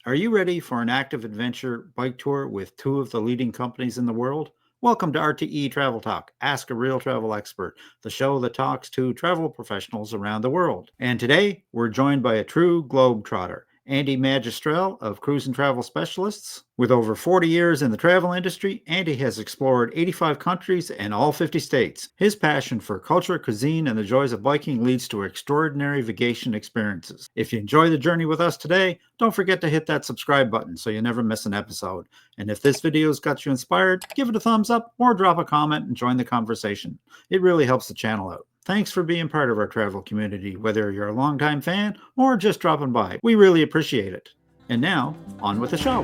Are you ready for an active adventure bike tour with two of the leading companies in the world? Welcome to RTE Travel Talk, Ask a Real Travel Expert, the show that talks to travel professionals around the world. And today, we're joined by a true globetrotter, Andy Magistrale of Cruise and Travel Specialists. With over 40 years in the travel industry, Andy has explored 85 countries and all 50 states. His passion for culture, cuisine, and the joys of biking leads to extraordinary vacation experiences. If you enjoy the journey with us today, don't forget to hit that subscribe button so you never miss an episode. And if this video's got you inspired, give it a thumbs up or drop a comment and join the conversation. It really helps the channel out. Thanks for being part of our travel community, whether you're a longtime fan or just dropping by. We really appreciate it. And now, on with the show.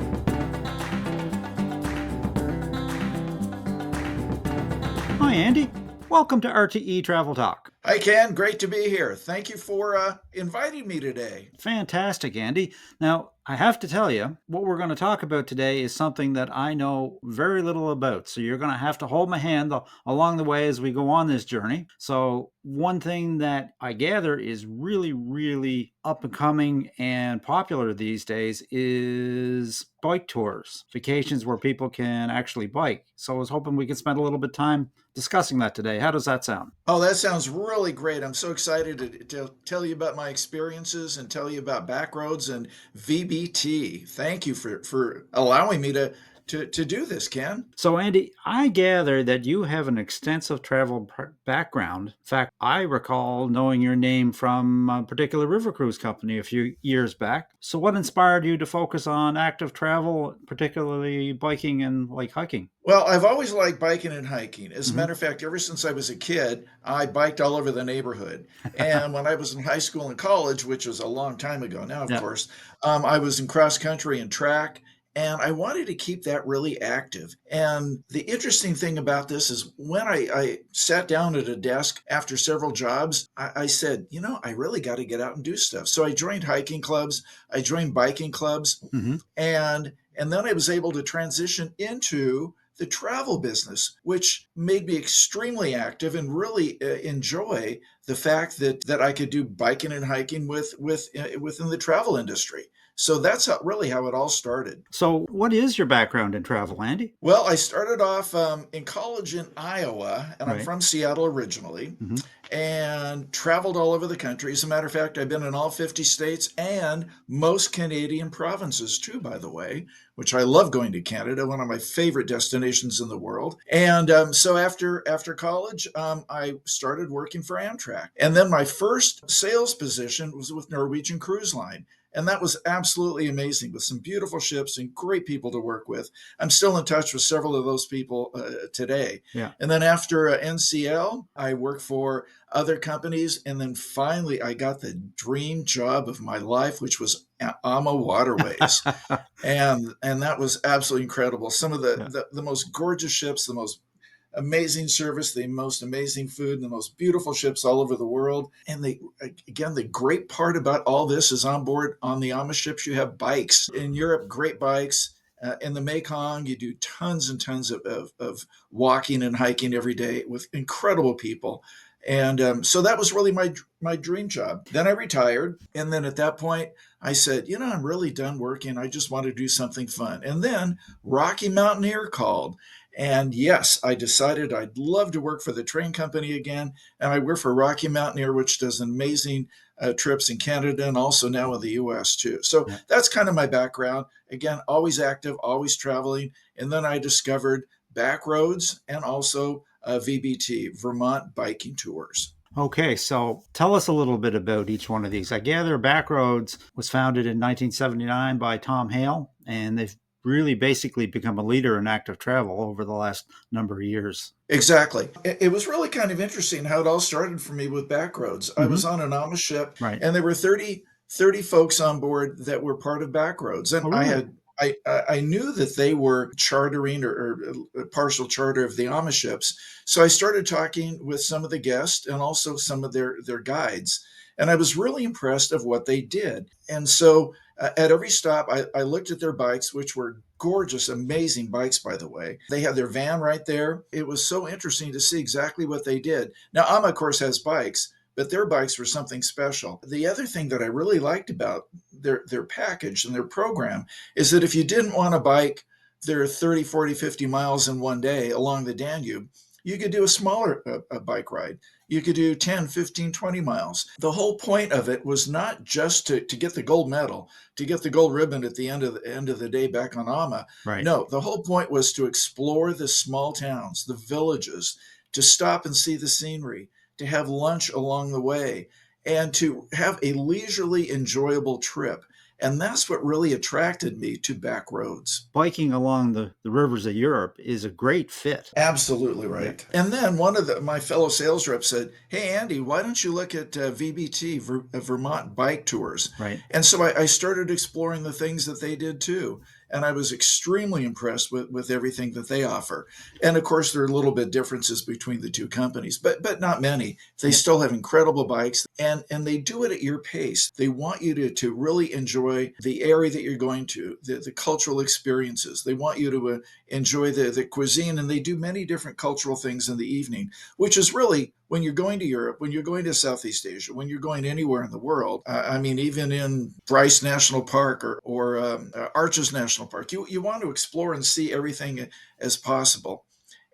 Hi, Andy. Welcome to RTE Travel Talk. Hi, Ken. Great to be here. Thank you for inviting me today. Fantastic, Andy. Now, I have to tell you, what we're going to talk about today is something that I know very little about. So you're going to have to hold my hand along the way as we go on this journey. So one thing that I gather is really, really up and coming and popular these days is bike tours, vacations where people can actually bike. So I was hoping we could spend a little bit of time discussing that today. How does that sound? Oh, that sounds really great. I'm so excited to tell you about my experiences and tell you about Backroads and VBT. Thank you for allowing me to do this, Ken. So, Andy, I gather that you have an extensive travel background. In fact, I recall knowing your name from a particular river cruise company a few years back. So, what inspired you to focus on active travel, particularly biking and like hiking? Well, I've always liked biking and hiking. As a Hmm. matter of fact, ever since I was a kid, I biked all over the neighborhood. And when I was in high school and college, which was a long time ago now, of Yeah. course, I was in cross country and track. And I wanted to keep that really active. And the interesting thing about this is when I sat down at a desk after several jobs, I said, I really got to get out and do stuff. So I joined hiking clubs, I joined biking clubs, Hmm. and then I was able to transition into the travel business, which made me extremely active and really enjoy the fact that I could do biking and hiking within the travel industry. So that's really how it all started. So, what is your background in travel, Andy? Well, I started off in college in Iowa, and I'm Right. from Seattle originally, Hmm. and traveled all over the country. As a matter of fact, I've been in all 50 states and most Canadian provinces, too, by the way, which I love going to Canada, one of my favorite destinations in the world. And so after college, I started working for Amtrak. And then my first sales position was with Norwegian Cruise Line. And that was absolutely amazing with some beautiful ships and great people to work with. I'm still in touch with several of those people today. Yeah. And then after NCL, I worked for other companies. And then finally, I got the dream job of my life, which was AMA Waterways. And that was absolutely incredible. Some of Yeah. the most gorgeous ships, the most amazing service, the most amazing food, and the most beautiful ships all over the world. And again, the great part about all this is on board on the Amish ships, you have bikes. In Europe, great bikes. In the Mekong, you do tons and tons of walking and hiking every day with incredible people. And so that was really my dream job. Then I retired. And then at that point, I said, I'm really done working. I just want to do something fun. And then Rocky Mountaineer called. And yes, I decided I'd love to work for the train company again. And I work for Rocky Mountaineer, which does amazing trips in Canada and also now in the US too. So Yeah. that's kind of my background. Again, always active, always traveling. And then I discovered Backroads and also VBT, Vermont Biking Tours. Okay, so tell us a little bit about each one of these. I gather Backroads was founded in 1979 by Tom Hale, and they've really basically become a leader in active travel over the last number of years. Exactly. It was really kind of interesting how it all started for me with Backroads. I Hmm. was on an Amish ship, Right. and there were 30 folks on board that were part of Backroads. And Oh, really? I knew that they were chartering or a partial charter of the Amish ships. So I started talking with some of the guests and also some of their guides. And I was really impressed of what they did. And so at every stop, I looked at their bikes, which were gorgeous, amazing bikes, by the way. They had their van right there. It was so interesting to see exactly what they did. Now, AMA, of course, has bikes, but their bikes were something special. The other thing that I really liked about their package and their program is that if you didn't want to bike their 30, 40, 50 miles in one day along the Danube, you could do a smaller bike ride. You could do 10, 15, 20 miles. The whole point of it was not just to get the gold medal, to get the gold ribbon at the end of the day back on AMA. Right. No, the whole point was to explore the small towns, the villages, to stop and see the scenery, to have lunch along the way, and to have a leisurely, enjoyable trip. And that's what really attracted me to Backroads. Biking along the rivers of Europe is a great fit. Absolutely Yeah. right. And then one of my fellow sales reps said, "Hey, Andy, why don't you look at VBT, Vermont Bike Tours?" Right. And so I started exploring the things that they did too. And I was extremely impressed with everything that they offer. And of course, there are a little bit differences between the two companies, but not many. They Yeah. still have incredible bikes, and they do it at your pace. They want you to really enjoy the area that you're going to, the cultural experiences. They want you to enjoy the cuisine, and they do many different cultural things in the evening, which is really, when you're going to Europe, when you're going to Southeast Asia, when you're going anywhere in the world, I mean, even in Bryce National Park or Arches National Park, you want to explore and see everything as possible.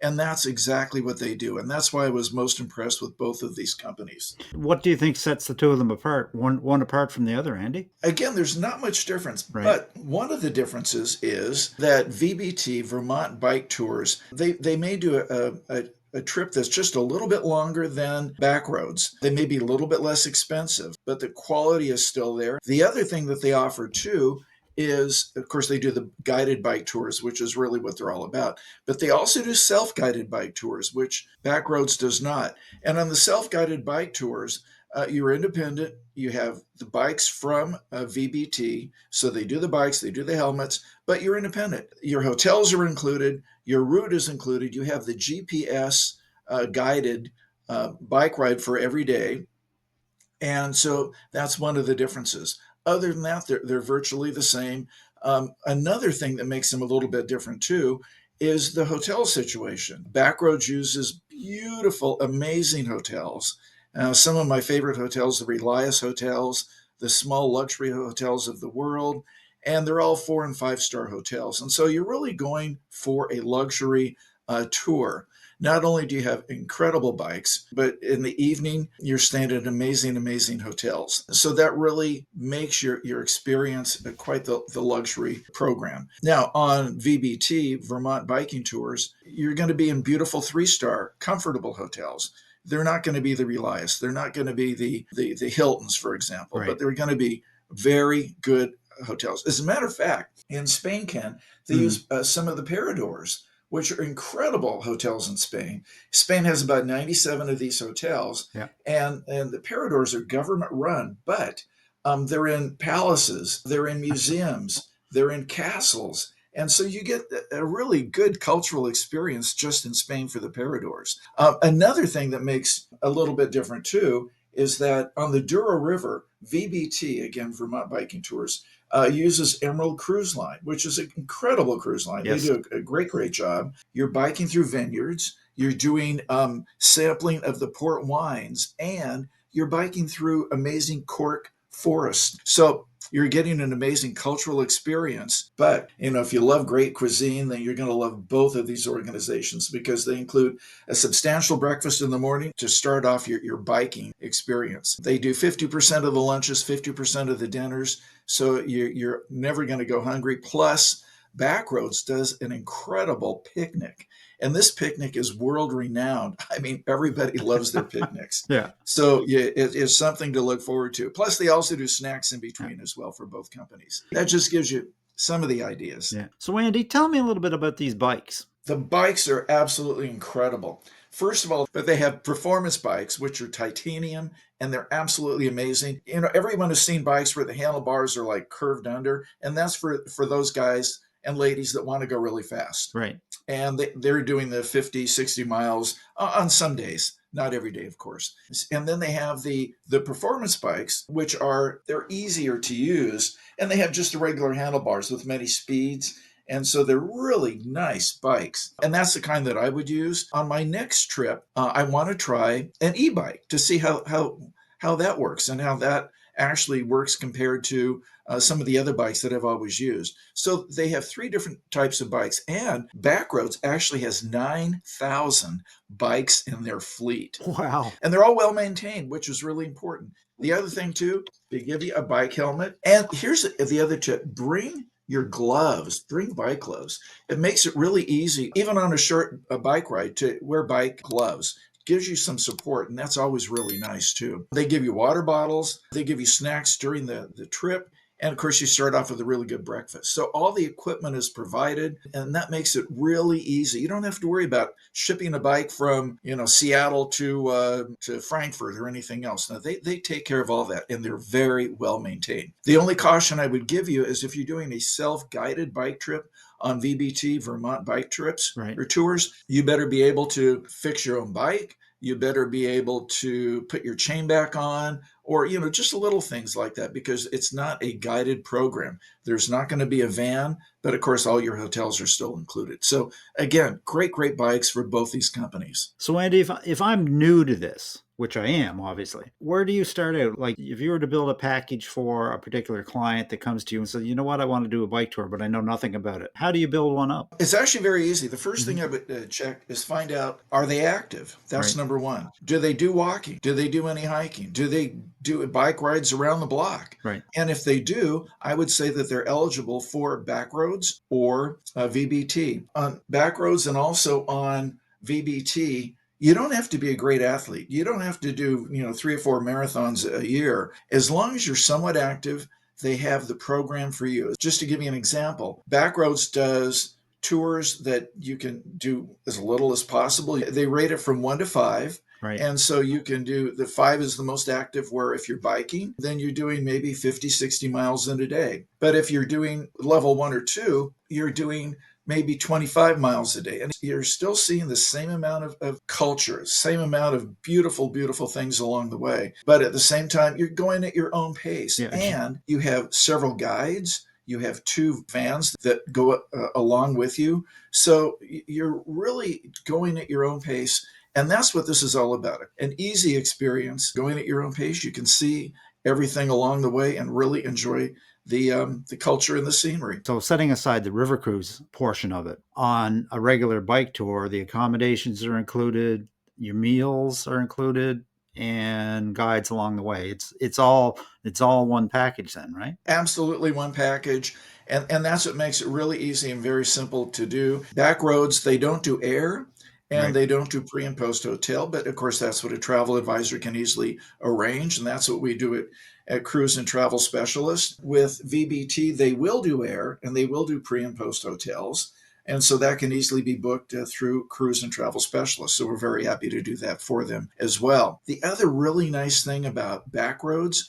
And that's exactly what they do. And that's why I was most impressed with both of these companies. What do you think sets the two of them apart? One apart from the other, Andy? Again, there's not much difference, Right. but one of the differences is that VBT, Vermont Bike Tours, they may do a trip that's just a little bit longer than Backroads. They may be a little bit less expensive, but the quality is still there. The other thing that they offer too is, of course, they do the guided bike tours, which is really what they're all about. But they also do self-guided bike tours, which Backroads does not. And on the self-guided bike tours, you're independent. You have the bikes from VBT. So they do the bikes, they do the helmets, but you're independent. Your hotels are included, your route is included. You have the GPS guided bike ride for every day. And so that's one of the differences. Other than that, they're virtually the same. Another thing that makes them a little bit different too is the hotel situation. Backroads uses beautiful, amazing hotels. Some of my favorite hotels, the Relias hotels, the small luxury hotels of the world, and they're all 4 and 5 star hotels. And so you're really going for a luxury tour. Not only do you have incredible bikes, but in the evening, you're staying at amazing, amazing hotels. So that really makes your experience quite the luxury program. Now, on VBT, Vermont Biking Tours, you're going to be in beautiful 3 star, comfortable hotels. They're not going to be the Relias. They're not going to be the Hiltons, for example, Right. but they're going to be very good hotels. As a matter of fact, in Spain, Ken, they Mhm. use some of the Paradors, which are incredible hotels in Spain. Spain has about 97 of these hotels, Yeah. and the Paradors are government run, but they're in palaces, they're in museums, they're in castles. And so you get a really good cultural experience just in Spain for the Paradors. Another thing that makes a little bit different too is that on the Douro River, VBT, again, Vermont Biking Tours, uses Emerald Cruise Line, which is an incredible cruise line. They Yes. do a great, great job. You're biking through vineyards, you're doing sampling of the port wines, and you're biking through amazing cork forest. So you're getting an amazing cultural experience. But if you love great cuisine, then you're going to love both of these organizations because they include a substantial breakfast in the morning to start off your biking experience. They do 50% of the lunches, 50% of the dinners, so you're never going to go hungry. Plus, Backroads does an incredible picnic. And this picnic is world renowned. I mean, everybody loves their picnics. Yeah. So yeah, it's something to look forward to. Plus, they also do snacks in Yeah. between as well for both companies. That just gives you some of the ideas. Yeah. So, Andy, tell me a little bit about these bikes. The bikes are absolutely incredible. First of all, but they have performance bikes, which are titanium, and they're absolutely amazing. Everyone has seen bikes where the handlebars are like curved under, and that's for those guys and ladies that want to go really fast. Right. And they're doing the 50, 60 miles on some days, not every day, of course. And then they have the performance bikes, which they're easier to use, and they have just the regular handlebars with many speeds. And so they're really nice bikes. And that's the kind that I would use. On my next trip, I want to try an e-bike to see how that works and how that actually works compared to some of the other bikes that I've always used. So they have three different types of bikes, and Backroads actually has 9,000 bikes in their fleet. Wow. And they're all well maintained, which is really important. The other thing, too, they give you a bike helmet. And here's the other tip: bring your gloves, bring bike gloves. It makes it really easy, even on a short bike ride, to wear bike gloves. Gives you some support, and that's always really nice too. They give you water bottles, they give you snacks during the trip, and of course, you start off with a really good breakfast. So all the equipment is provided, and that makes it really easy. You don't have to worry about shipping a bike from Seattle to Frankfurt or anything else. Now they take care of all that, and they're very well maintained. The only caution I would give you is if you're doing a self-guided bike trip on VBT, Vermont Bike Trips Right. or Tours, you better be able to fix your own bike. You better be able to put your chain back on, or just little things like that, because it's not a guided program. There's not going to be a van, but of course all your hotels are still included. So again, great bikes for both these companies. So, Andy, if I'm new to this, which I am, obviously, where do you start out? Like, if you were to build a package for a particular client that comes to you and says, you know what, I want to do a bike tour, but I know nothing about it. How do you build one up? It's actually very easy. The first thing Mhm. I would check is find out, are they active? That's Right. number one. Do they do walking? Do they do any hiking? Do they do bike rides around the block? Right. And if they do, I would say that they're eligible for Backroads or VBT. On Backroads and also on VBT, you don't have to be a great athlete. You don't have to do, 3 or 4 marathons a year. As long as you're somewhat active, they have the program for you. Just to give you an example, Backroads does tours that you can do as little as possible. They rate it from 1 to 5. Right. And so you can do the 5 is the most active, where if you're biking, then you're doing maybe 50, 60 miles in a day. But if you're doing level 1 or 2, you're doing maybe 25 miles a day. And you're still seeing the same amount of culture, same amount of beautiful things along the way. But at the same time, you're going at your own pace. Yeah. And you have several guides. You have 2 vans that go along with you. So you're really going at your own pace. And that's what this is all about: an easy experience, going at your own pace. You can see everything along the way and really enjoy the culture and the scenery. So, setting aside the river cruise portion of it, on a regular bike tour, the accommodations are included, your meals are included, and guides along the way. It's all one package then, right? Absolutely one package. And that's what makes it really easy and very simple to do. Backroads, they don't do air and Right. they don't do pre and post hotel, but of course that's what a travel advisor can easily arrange, and that's what we do at Cruise and Travel Specialist. With VBT, they will do air and they will do pre and post hotels. And so that can easily be booked through Cruise and Travel Specialist. So we're very happy to do that for them as well. The other really nice thing about Backroads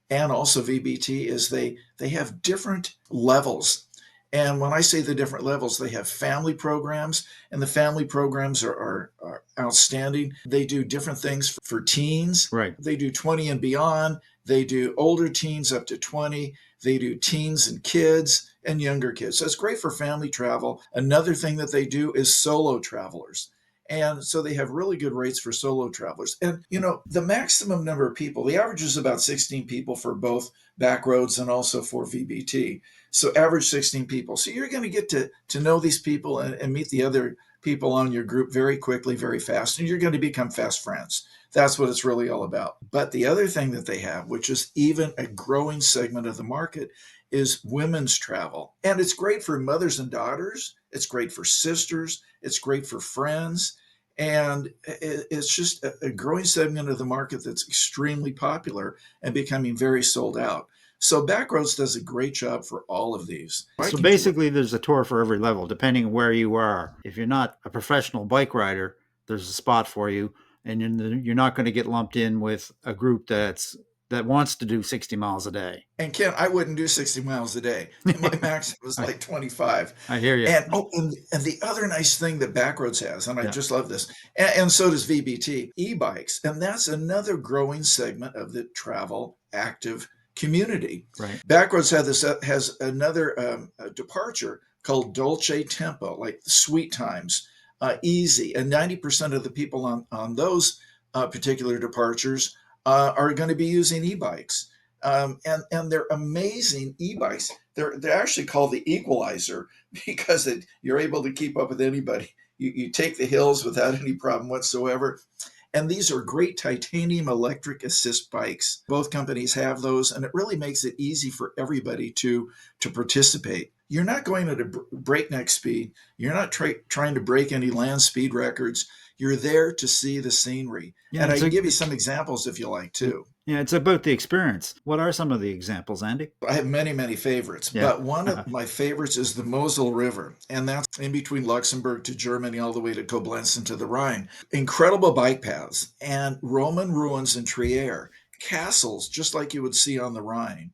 and also VBT is they have different levels. And when I say the different levels, they have family programs, and the family programs are outstanding. They do different things for teens. Right. They do 20 and beyond. They do older teens up to 20. They do teens and kids and younger kids. So it's great for family travel. Another thing that they do is solo travelers. And so they have really good rates for solo travelers. And, the maximum number of people, the average is about 16 people for both Backroads and also for VBT. So average 16 people. So you're going to get to know these people and meet the other people on your group very quickly, very fast, and you're going to become fast friends. That's what it's really all about. But the other thing that they have, which is even a growing segment of the market, is women's travel. And it's great for mothers and daughters. It's great for sisters. It's great for friends. And it's just a growing segment of the market that's extremely popular and becoming very sold out. So Backroads does a great job for all of these. So Biking tour. basically, there's a tour for every level, depending where you are. If you're not a professional bike rider, there's a spot for you, and you're not going to get lumped in with a group that wants to do 60 miles a day. And Ken, I wouldn't do 60 miles a day. My max was I, like 25. I hear you. And the other nice thing that Backroads has, and I Yeah. just love this, and so does VBT, e-bikes. And that's another growing segment of the travel active community. Right. Backroads has another departure called Dolce Tempo, like sweet times, easy. And 90% of the people on those particular departures are going to be using e-bikes. And they're amazing e-bikes. They're actually called the equalizer because you're able to keep up with anybody. You take the hills without any problem whatsoever. And these are great titanium electric assist bikes. Both companies have those, and it really makes it easy for everybody to participate. You're not going at a breakneck speed. You're not trying to break any land speed records. You're there to see the scenery. Yeah, And I it's can a give you some examples if you like too. yeah, it's about the experience. What are some of the examples, Andy? I have many, many favorites, Yeah. but one of my favorites is the Mosel River, and that's in between Luxembourg to Germany all the way to Koblenz and to the Rhine. Incredible bike paths and Roman ruins in Trier, castles just like you would see on the Rhine.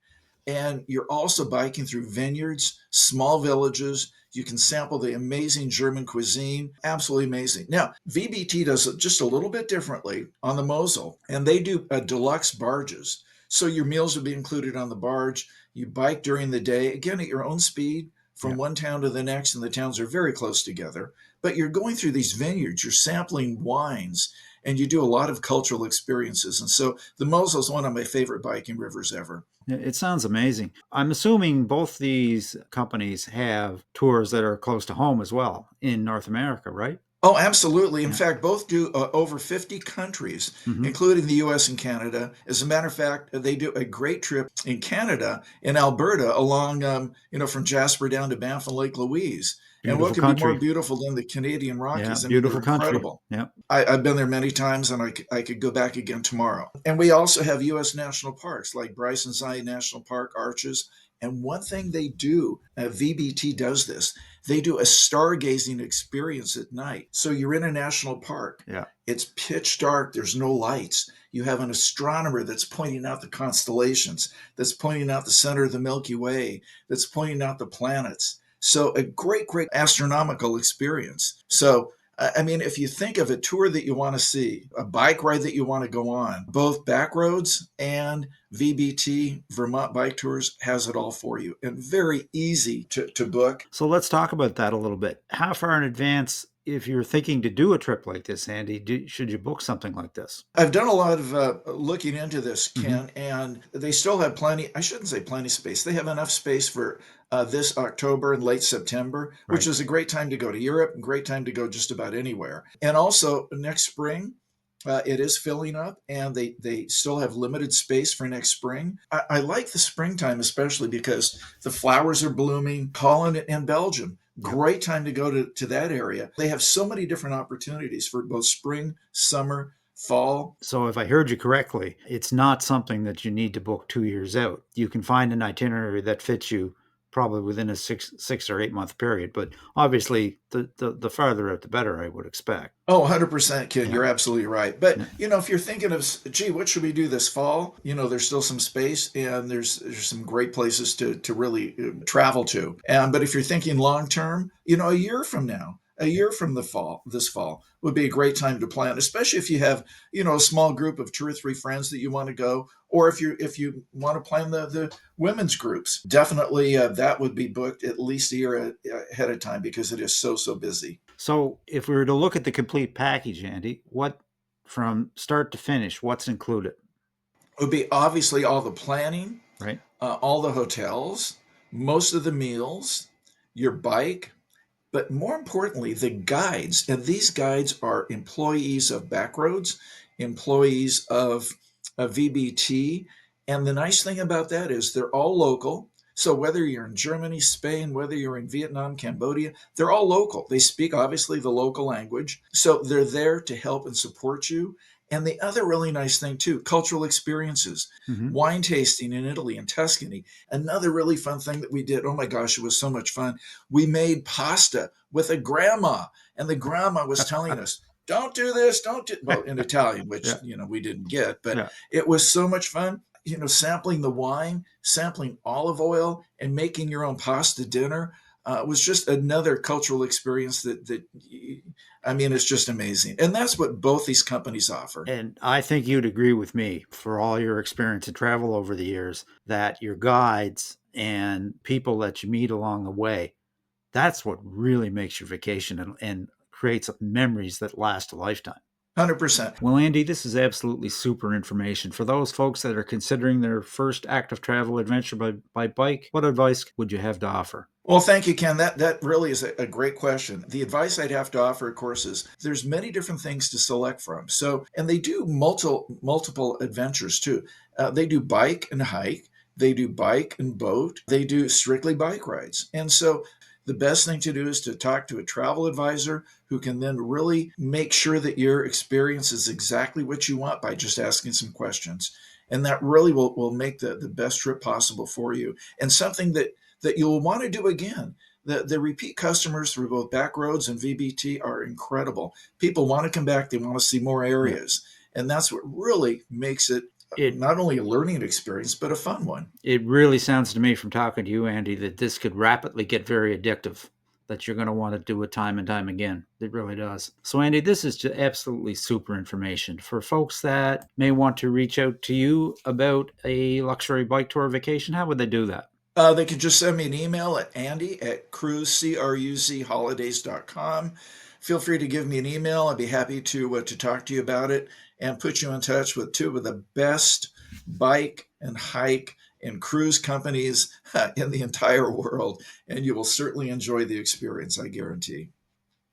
And you're also biking through vineyards, small villages. You can sample the amazing German cuisine. Absolutely amazing. Now, VBT does it just a little bit differently on the Mosel, and they do deluxe barges. So your meals would be included on the barge. You bike during the day, again, at your own speed from Yeah. one town to the next, and the towns are very close together. But you're going through these vineyards, you're sampling wines, and you do a lot of cultural experiences. And so the Mosel is one of my favorite biking rivers ever. It sounds amazing. I'm assuming both these companies have tours that are close to home as well in North America, right? Oh, absolutely. In Yeah. fact, both do over 50 countries, Hmm. including the US and Canada. As a matter of fact, they do a great trip in Canada, in Alberta, along, from Jasper down to Banff and Lake Louise. And what Beautiful could be more country. beautiful than the Canadian Yeah, Rockies? I mean, they're beautiful country. incredible. Yeah. I've been there many times, and I could go back again tomorrow. And we also have U.S. national parks like Bryce and Zion National Park, Arches. And one thing they do, VBT does this, they do a stargazing experience at night. So you're in a national park. Yeah. It's pitch dark. There's no lights. You have an astronomer that's pointing out the constellations, that's pointing out the center of the Milky Way, that's pointing out the planets. So a great, great astronomical experience. So I mean, if you think of a tour that you want to see, a bike ride that you want to go on, both Backroads and VBT, Vermont Bike Tours, has it all for you and very easy to book. So let's talk about that a little bit. How far in advance, if you're thinking to do a trip like this, Andy, should you book something like this? I've done a lot of looking into this, Hmm. Ken, and they still have plenty, I shouldn't say plenty space. They have enough space for this October and late September, which Right. is a great time to go to Europe, and great time to go just about anywhere. And also next spring, it is filling up, and they still have limited space for next spring. I like the springtime, especially because the flowers are blooming. Holland and Belgium, Yep. great time to go to that area. They have so many different opportunities for both spring, summer, fall. So if I heard you correctly, it's not something that you need to book 2 years out. You can find an itinerary that fits you probably within a six or 8 month period. But obviously, the farther out, the better, I would expect. Oh, 100%, Ken. Yeah. You're absolutely right. But, Yeah. if you're thinking of, gee, what should we do this fall? There's still some space, and there's some great places to really travel to. But if you're thinking long term, a year from now, a year from this fall would be a great time to plan, especially if you have, a small group of 2 or 3 friends that you want to go, or if you want to plan the women's groups. Definitely, that would be booked at least a year ahead of time because it is so busy. So if we were to look at the complete package, Andy, what from start to finish, what's included? It would be obviously all the planning, Right. all the hotels, most of the meals, your bike, but more importantly, the guides. And these guides are employees of Backroads, employees of VBT. And the nice thing about that is they're all local. So whether you're in Germany, Spain, whether you're in Vietnam, Cambodia, they're all local. They speak obviously the local language. So they're there to help and support you. And the other really nice thing too, cultural experiences, Hmm. wine tasting in Italy and Tuscany. Another really fun thing that we did. Oh my gosh, it was so much fun. We made pasta with a grandma, and the grandma was telling us, don't do this, don't do, well, in Italian, which, Yeah. we didn't get, but Yeah. it was so much fun, sampling the wine, sampling olive oil, and making your own pasta dinner. was just another cultural experience I mean, it's just amazing. And that's what both these companies offer. And I think you'd agree with me, for all your experience in travel over the years, that your guides and people that you meet along the way, that's what really makes your vacation and creates memories that last a lifetime. 100%. Well, Andy, this is absolutely super information. For those folks that are considering their first active travel adventure by bike, what advice would you have to offer? Well, thank you, Ken. That really is a great question. The advice I'd have to offer, of course, is there's many different things to select from. So, and they do multiple adventures too. They do bike and hike. They do bike and boat. They do strictly bike rides. And so, the best thing to do is to talk to a travel advisor who can then really make sure that your experience is exactly what you want by just asking some questions. And that really will make the best trip possible for you. And something that you'll want to do again. The repeat customers for both Backroads and VBT are incredible. People want to come back, they want to see more Yeah. areas. And that's what really makes it It not only a learning experience, but a fun one. it really sounds to me from talking to you, Andy, that this could rapidly get very addictive, that you're going to want to do it time and time again. It really does. So, Andy, this is just absolutely super information for folks that may want to reach out to you about a luxury bike tour vacation. How would they do that? They could just send me an email at andy@cruzholidays.com. Feel free to give me an email. I'd be happy to talk to you about it and put you in touch with two of the best bike and hike and cruise companies in the entire world. And you will certainly enjoy the experience, I guarantee.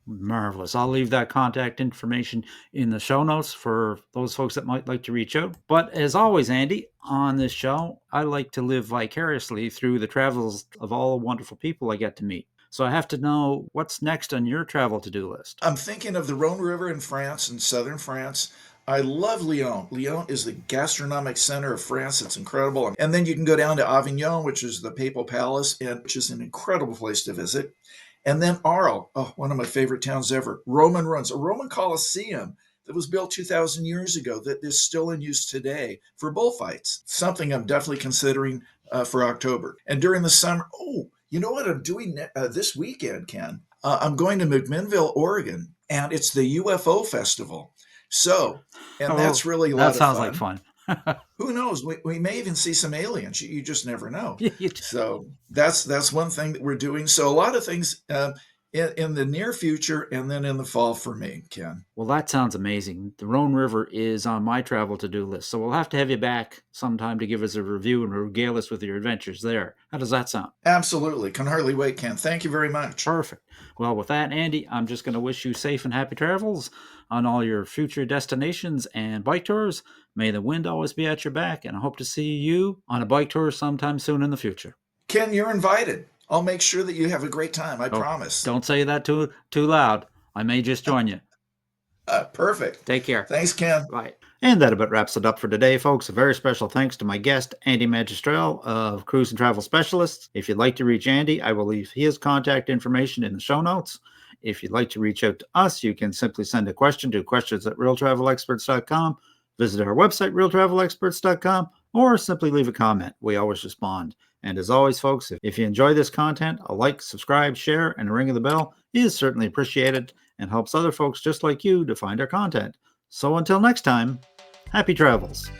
Marvelous. I'll leave that contact information in the show notes for those folks that might like to reach out. But as always, Andy, on this show, I like to live vicariously through the travels of all the wonderful people I get to meet. So I have to know what's next on your travel to-do list. I'm thinking of the Rhone River in France, in southern France. I love Lyon. Lyon is the gastronomic center of France. It's incredible. And then you can go down to Avignon, which is the Papal Palace, and which is an incredible place to visit. And then Arles, oh, one of my favorite towns ever. Roman ruins, a Roman Colosseum that was built 2,000 years ago that is still in use today for bullfights. Something I'm definitely considering for October. And during the summer, oh, you know what I'm doing this weekend, Ken? I'm going to McMinnville, Oregon, and it's the UFO festival. So, and Oh, that's really a that lot of sounds like fun. fun. Who knows? We may even see some aliens. You just never know. You So that's one thing that we're doing. So a lot of things in the near future and then in the fall for me, Ken. Well, that sounds amazing. The Rhone River is on my travel to-do list, so we'll have to have you back sometime to give us a review and regale us with your adventures there. How does that sound? Absolutely. Can hardly wait, Ken. Thank you very much. Perfect. Well, with that, Andy, I'm just going to wish you safe and happy travels on all your future destinations and bike tours. May the wind always be at your back, and I hope to see you on a bike tour sometime soon in the future. Ken, you're invited. I'll make sure that you have a great time. I Oh, promise. don't say that too loud. I may just join you. Perfect. Take care. Thanks, Ken. Bye. And that about wraps it up for today, folks. A very special thanks to my guest, Andy Magistrale of Cruise and Travel Specialists. If you'd like to reach Andy, I will leave his contact information in the show notes. If you'd like to reach out to us, you can simply send a question to questions@realtravelexperts.com, visit our website, realtravelexperts.com, or simply leave a comment. We always respond. And as always, folks, if you enjoy this content, a like, subscribe, share, and a ring of the bell is certainly appreciated and helps other folks just like you to find our content. So until next time, happy travels.